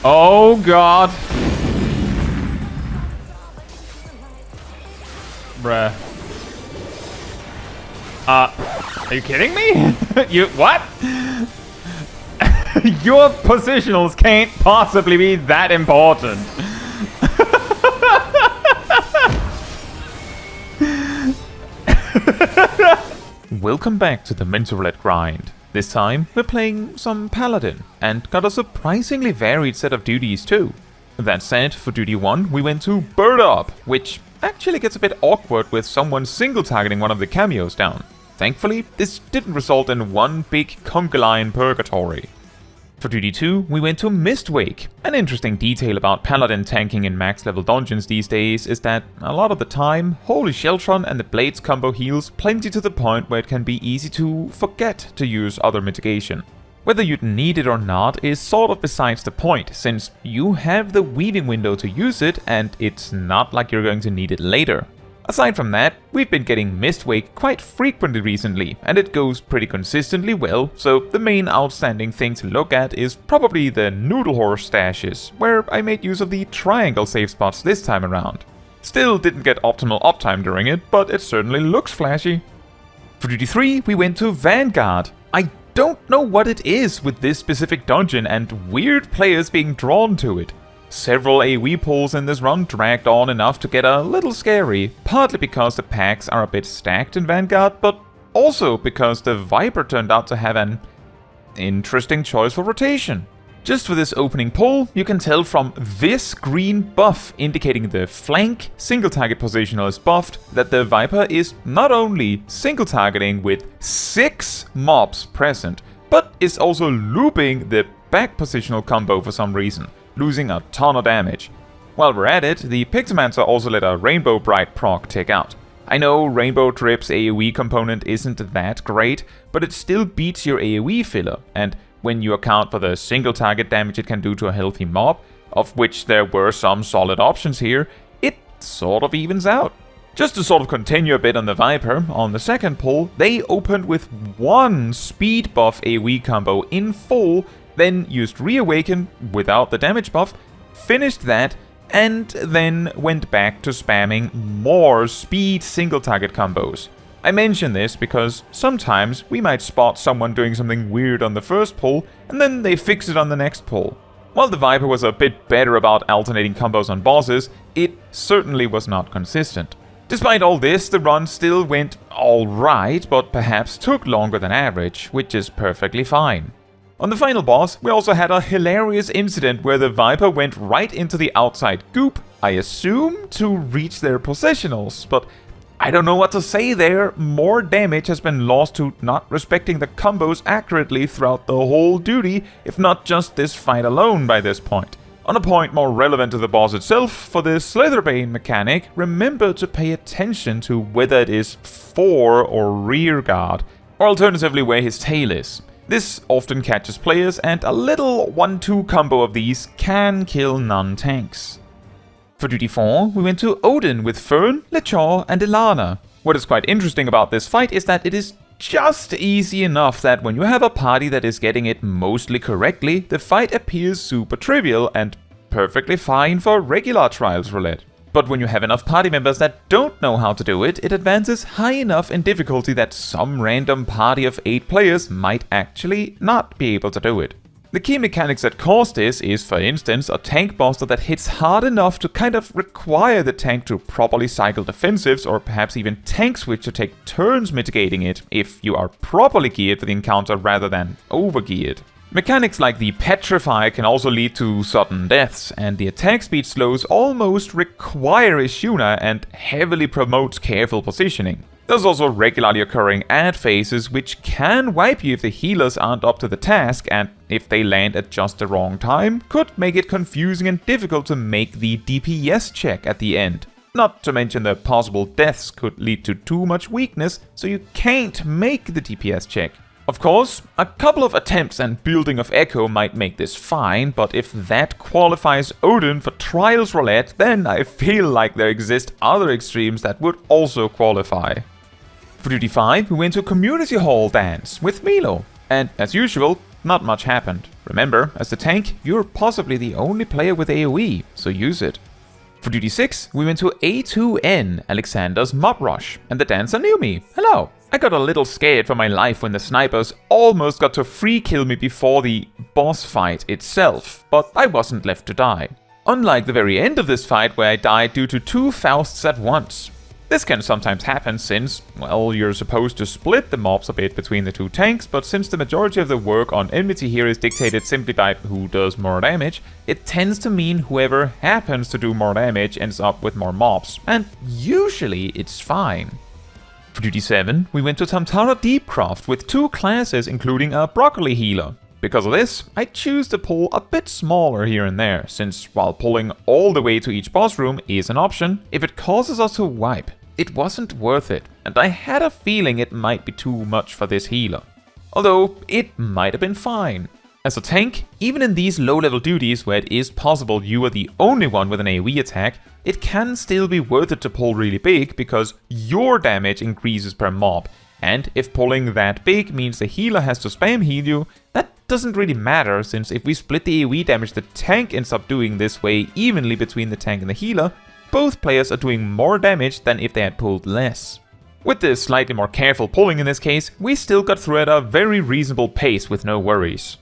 Oh god. Bruh. Are you kidding me? You what? Your positionals can't possibly be that important. Welcome back to the Mentor Roulette grind. This time, we're playing some Paladin, and got a surprisingly varied set of duties too. That said, for duty 1, we went to Bird Up, which actually gets a bit awkward with someone single-targeting one of the cameos down. Thankfully, this didn't result in one big conga line purgatory. For duty 2, we went to Mistwake. An interesting detail about Paladin tanking in max level dungeons these days is that a lot of the time, Holy Sheltron and the Blades combo heals plenty to the point where it can be easy to forget to use other mitigation. Whether you'd need it or not is sort of besides the point, since you have the weaving window to use it and it's not like you're going to need it later. Aside from that, we've been getting Mistwake quite frequently recently, and it goes pretty consistently well, so the main outstanding thing to look at is probably the Noodle Horse stashes, where I made use of the triangle save spots this time around. Still didn't get optimal uptime during it, but it certainly looks flashy. For duty 3, we went to Vanguard. I don't know what it is with this specific dungeon and weird players being drawn to it. Several AoE pulls in this run dragged on enough to get a little scary, partly because the packs are a bit stacked in Vanguard, but also because the Viper turned out to have an interesting choice for rotation. Just for this opening pull, you can tell from this green buff indicating the flank single target positional is buffed that the Viper is not only single targeting with 6 mobs present, but is also looping the back positional combo for some reason, losing a ton of damage. While we're at it, the Pixamancer also let a Rainbow Bright proc tick out. I know Rainbow Trip's AoE component isn't that great, but it still beats your AoE filler, and when you account for the single target damage it can do to a healthy mob, of which there were some solid options here, it sort of evens out. Just to sort of continue a bit on the Viper, on the second pull, they opened with 1 speed buff AoE combo in full, then used Reawaken without the damage buff, finished that, and then went back to spamming more speed single target combos. I mention this because sometimes we might spot someone doing something weird on the first pull, and then they fix it on the next pull. While the Viper was a bit better about alternating combos on bosses, it certainly was not consistent. Despite all this, the run still went alright, but perhaps took longer than average, which is perfectly fine. On the final boss, we also had a hilarious incident where the Viper went right into the outside goop, I assume to reach their positionals, but I don't know what to say there. More damage has been lost to not respecting the combos accurately throughout the whole duty, if not just this fight alone by this point. On a point more relevant to the boss itself, for the Slitherbane mechanic, remember to pay attention to whether it is fore or rear guard, or alternatively where his tail is. This often catches players, and a little 1-2 combo of these can kill non-tanks. For duty 4, we went to Odin with Fern, Lechor, and Ilana. What is quite interesting about this fight is that it is just easy enough that when you have a party that is getting it mostly correctly, the fight appears super trivial and perfectly fine for regular Trials Roulette. But when you have enough party members that don't know how to do it, it advances high enough in difficulty that some random party of 8 players might actually not be able to do it. The key mechanics that cause this is, for instance, a tank buster that hits hard enough to kind of require the tank to properly cycle defensives, or perhaps even tank switch to take turns mitigating it if you are properly geared for the encounter rather than over-geared. Mechanics like the Petrify can also lead to sudden deaths, and the attack speed slows almost require Ishuna and heavily promotes careful positioning. There's also regularly occurring ad phases which can wipe you if the healers aren't up to the task, and if they land at just the wrong time, could make it confusing and difficult to make the DPS check at the end. Not to mention the possible deaths could lead to too much weakness, so you can't make the DPS check. Of course, a couple of attempts and building of Echo might make this fine, but if that qualifies Odin for Trials Roulette, then I feel like there exist other extremes that would also qualify. For duty 5, we went to Community Hall Dance with Milo. And as usual, not much happened. Remember, as the tank, you're possibly the only player with AoE, so use it. For duty 6, we went to A2N, Alexander's Mob Rush, and the dancer knew me. Hello! I got a little scared for my life when the snipers almost got to free kill me before the boss fight itself, but I wasn't left to die. Unlike the very end of this fight where I died due to 2 Fausts at once. This can sometimes happen since, well, you're supposed to split the mobs a bit between the 2 tanks, but since the majority of the work on Enmity here is dictated simply by who does more damage, it tends to mean whoever happens to do more damage ends up with more mobs, and usually it's fine. For duty 7, we went to Tam-Tara Deepcroft with 2 classes including a broccoli healer. Because of this, I choose to pull a bit smaller here and there, since while pulling all the way to each boss room is an option, if it causes us to wipe, it wasn't worth it, and I had a feeling it might be too much for this healer. Although, it might have been fine. As a tank, even in these low-level duties where it is possible you are the only one with an AoE attack, it can still be worth it to pull really big because your damage increases per mob, and if pulling that big means the healer has to spam heal you, that doesn't really matter, since if we split the AoE damage the tank ends up doing this way evenly between the tank and the healer, both players are doing more damage than if they had pulled less. With this slightly more careful pulling in this case, we still got through at a very reasonable pace with no worries.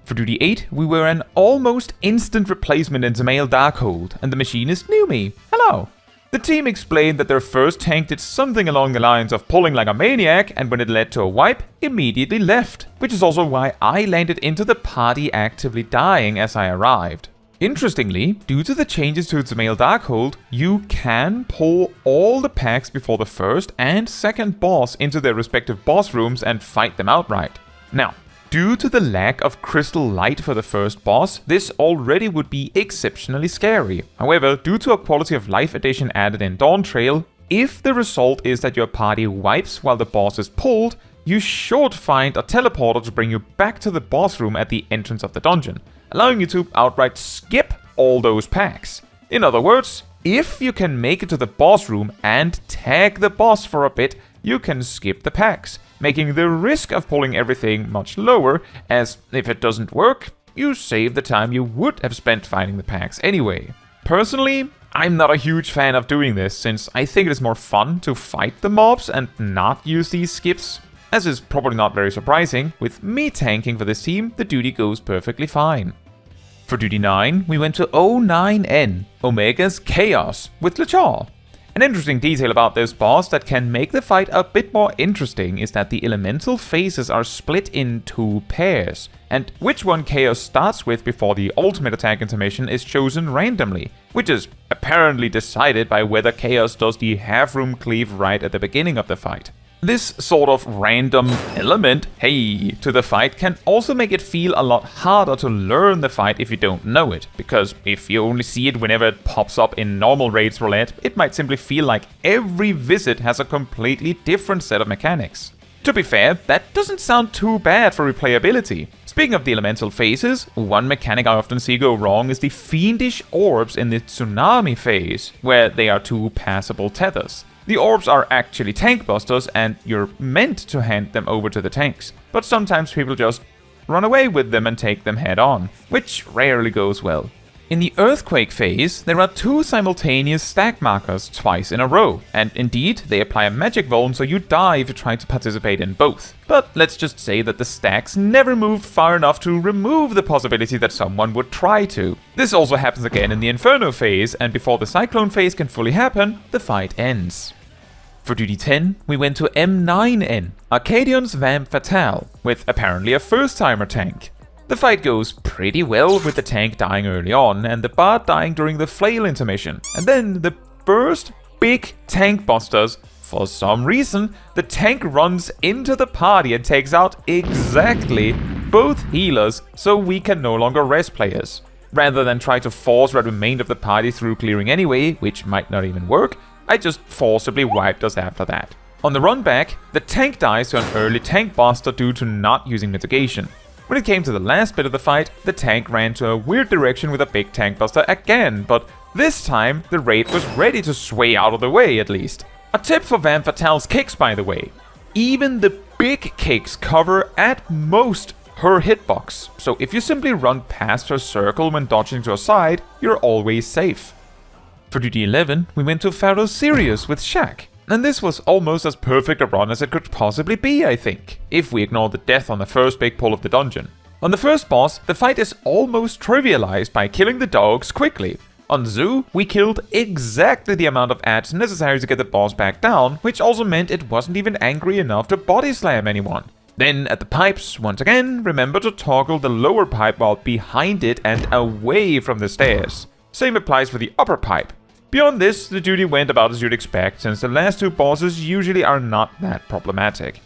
For duty 8, we were an almost instant replacement in Dzemael Darkhold, and the machinist knew me. Hello! The team explained that their first tank did something along the lines of pulling like a maniac, and when it led to a wipe, immediately left, which is also why I landed into the party actively dying as I arrived. Interestingly, due to the changes to Dzemael Darkhold, you can pull all the packs before the first and second boss into their respective boss rooms and fight them outright. Now, due to the lack of crystal light for the first boss, this already would be exceptionally scary. However, due to a quality of life addition added in Dawntrail, if the result is that your party wipes while the boss is pulled, you should find a teleporter to bring you back to the boss room at the entrance of the dungeon, allowing you to outright skip all those packs. In other words, if you can make it to the boss room and tag the boss for a bit, you can skip the packs, making the risk of pulling everything much lower, as if it doesn't work, you save the time you would have spent fighting the packs anyway. Personally, I'm not a huge fan of doing this, since I think it is more fun to fight the mobs and not use these skips. As is probably not very surprising, with me tanking for this team, the duty goes perfectly fine. For duty 9, we went to O9N, Omega's Chaos, with Lechal. An interesting detail about this boss that can make the fight a bit more interesting is that the elemental phases are split in 2 pairs, and which one Chaos starts with before the ultimate attack intermission is chosen randomly, which is apparently decided by whether Chaos does the half-room cleave right at the beginning of the fight. This sort of random element, hey, to the fight can also make it feel a lot harder to learn the fight if you don't know it, because if you only see it whenever it pops up in normal WEIRD Roulette, it might simply feel like every visit has a completely different set of mechanics. To be fair, that doesn't sound too bad for replayability. Speaking of the elemental phases, one mechanic I often see go wrong is the fiendish orbs in the tsunami phase, where they are 2 passable tethers. The orbs are actually tank busters and you're meant to hand them over to the tanks, but sometimes people just run away with them and take them head on, which rarely goes well. In the earthquake phase, there are 2 simultaneous stack markers twice in a row, and indeed they apply a magic vuln so you die if you try to participate in both. But let's just say that the stacks never moved far enough to remove the possibility that someone would try to. This also happens again in the Inferno phase, and before the Cyclone phase can fully happen, the fight ends. For duty 10, we went to M9N, Arcadion's Vamp Fatale, with apparently a first-timer tank. The fight goes pretty well with the tank dying early on and the bard dying during the flail intermission. And then the first big tank busters, for some reason, the tank runs into the party and takes out exactly both healers, so we can no longer rest players. Rather than try to force the remainder of the party through clearing anyway, which might not even work, I just forcibly wiped us after that. On the run back, the tank dies to an early tank buster due to not using mitigation. When it came to the last bit of the fight, the tank ran to a weird direction with a big tank buster again, but this time the raid was ready to sway out of the way at least. A tip for Vamp Fatale's kicks, by the way. even the big kicks cover at most her hitbox, so if you simply run past her circle when dodging to her side, you're always safe. For duty 11, we went to Pharos Sirius with Shack, and this was almost as perfect a run as it could possibly be, I think, if we ignore the death on the first big pull of the dungeon. On the first boss, the fight is almost trivialized by killing the dogs quickly. On Zoo, we killed exactly the amount of ads necessary to get the boss back down, which also meant it wasn't even angry enough to body slam anyone. Then at the pipes, once again, remember to toggle the lower pipe while behind it and away from the stairs. Same applies for the upper pipe. Beyond this, the duty went about as you'd expect, since the last two bosses usually are not that problematic.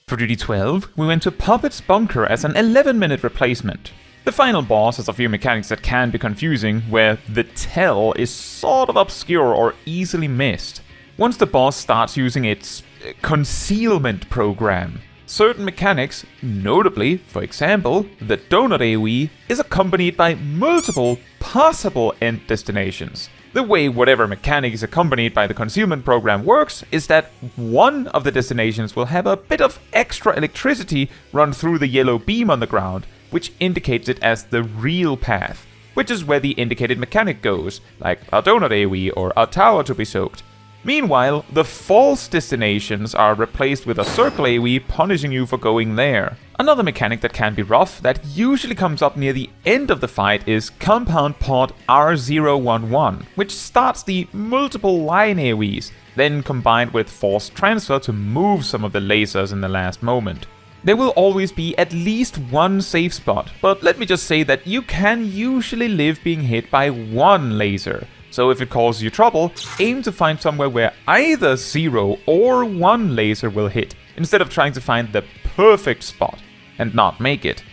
For duty 12, we went to Puppet's Bunker as an 11-minute replacement. The final boss has a few mechanics that can be confusing, where the tell is sort of obscure or easily missed. Once the boss starts using its concealment program, certain mechanics, notably, for example, the donut AoE, is accompanied by multiple possible end destinations. The way whatever mechanic is accompanied by the concealment program works is that one of the destinations will have a bit of extra electricity run through the yellow beam on the ground, which indicates it as the real path, which is where the indicated mechanic goes, like a donut AoE or a tower to be soaked. Meanwhile, the false destinations are replaced with a circle AoE punishing you for going there. Another mechanic that can be rough, that usually comes up near the end of the fight, is Compound Pod R011, which starts the multiple line AoEs, then combined with Force Transfer to move some of the lasers in the last moment. There will always be at least one safe spot, but let me just say that you can usually live being hit by one laser. So if it causes you trouble, aim to find somewhere where either 0 or 1 laser will hit, instead of trying to find the perfect spot and not make it.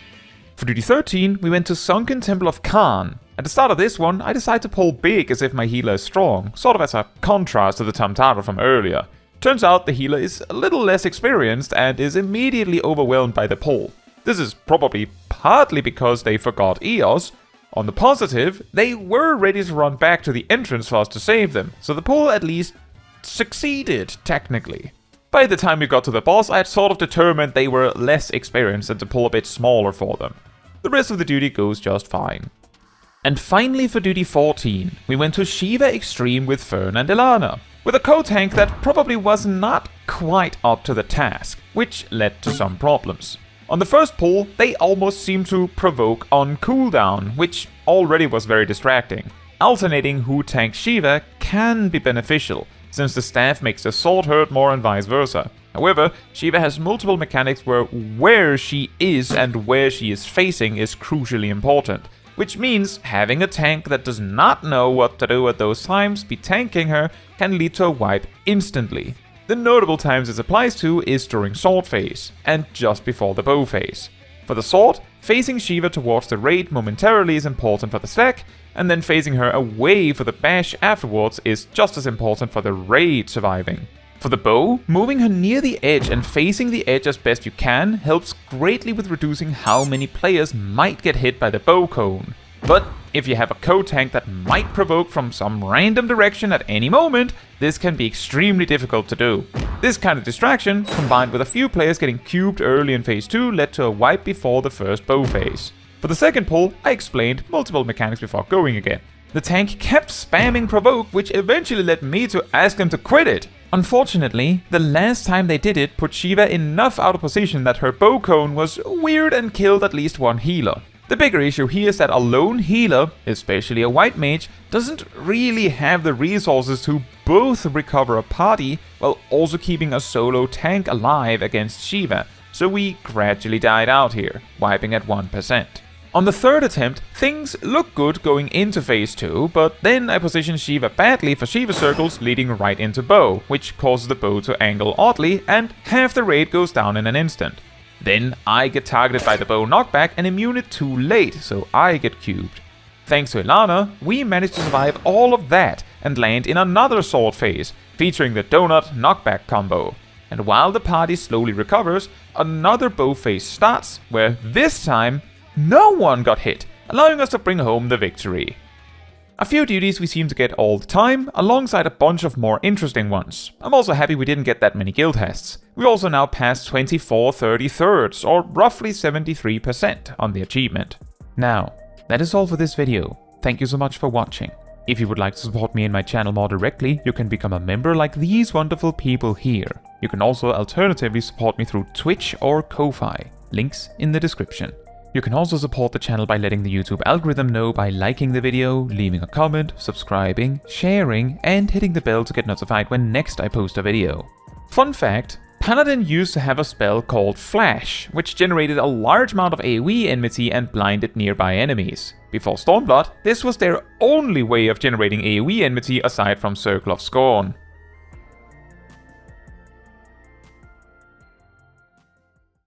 For duty 13, we went to Sunken Temple of Qarn. At the start of this one, I decided to pull big as if my healer is strong, sort of as a contrast to the Tam-Tara from earlier. Turns out the healer is a little less experienced and is immediately overwhelmed by the pull. This is probably partly because they forgot EOS. On the positive, they were ready to run back to the entrance for us to save them, so the pull at least succeeded, technically. By the time we got to the boss, I had sort of determined they were less experienced and to pull a bit smaller for them. The rest of the duty goes just fine. And finally for duty 14, we went to Shiva Extreme with Fern and Ilana, with a co-tank that probably was not quite up to the task, which led to some problems. On the first pull, they almost seemed to provoke on cooldown, which already was very distracting. Alternating who tanks Shiva can be beneficial, since the staff makes the sword hurt more and vice versa. However, Shiva has multiple mechanics where she is and where she is facing is crucially important, which means having a tank that does not know what to do at those times be tanking her can lead to a wipe instantly. The notable times this applies to is during sword phase, and just before the bow phase. For the sword, facing Shiva towards the raid momentarily is important for the stack, and then facing her away for the bash afterwards is just as important for the raid surviving. For the bow, moving her near the edge and facing the edge as best you can helps greatly with reducing how many players might get hit by the bow cone. But if you have a co-tank that might provoke from some random direction at any moment, this can be extremely difficult to do. This kind of distraction, combined with a few players getting cubed early in phase 2, led to a wipe before the first bow phase. For the second pull, I explained multiple mechanics before going again. The tank kept spamming provoke, which eventually led me to ask them to quit it. Unfortunately, the last time they did it put Shiva enough out of position that her bow cone was weird and killed at least one healer. The bigger issue here is that a lone healer, especially a white mage, doesn't really have the resources to both recover a party while also keeping a solo tank alive against Shiva, so we gradually died out here, wiping at 1%. On the third attempt, things look good going into phase 2, but then I position Shiva badly for Shiva circles leading right into bow, which causes the bow to angle oddly and half the raid goes down in an instant. Then I get targeted by the bow knockback and immune it too late, so I get cubed. Thanks to Ilana, we managed to survive all of that and land in another sword phase, featuring the donut knockback combo. And while the party slowly recovers, another bow phase starts, where this time, no one got hit, allowing us to bring home the victory. A few duties we seem to get all the time, alongside a bunch of more interesting ones. I'm also happy we didn't get that many guild tests. We also now passed 24/33, or roughly 73% on the achievement. Now, that is all for this video. Thank you so much for watching. If you would like to support me and my channel more directly, you can become a member like these wonderful people here. You can also alternatively support me through Twitch or Ko-Fi. Links in the description. You can also support the channel by letting the YouTube algorithm know by liking the video, leaving a comment, subscribing, sharing, and hitting the bell to get notified when next I post a video. Fun fact, Paladin used to have a spell called Flash, which generated a large amount of AoE enmity and blinded nearby enemies. Before Stormblood, this was their only way of generating AoE enmity aside from Circle of Scorn.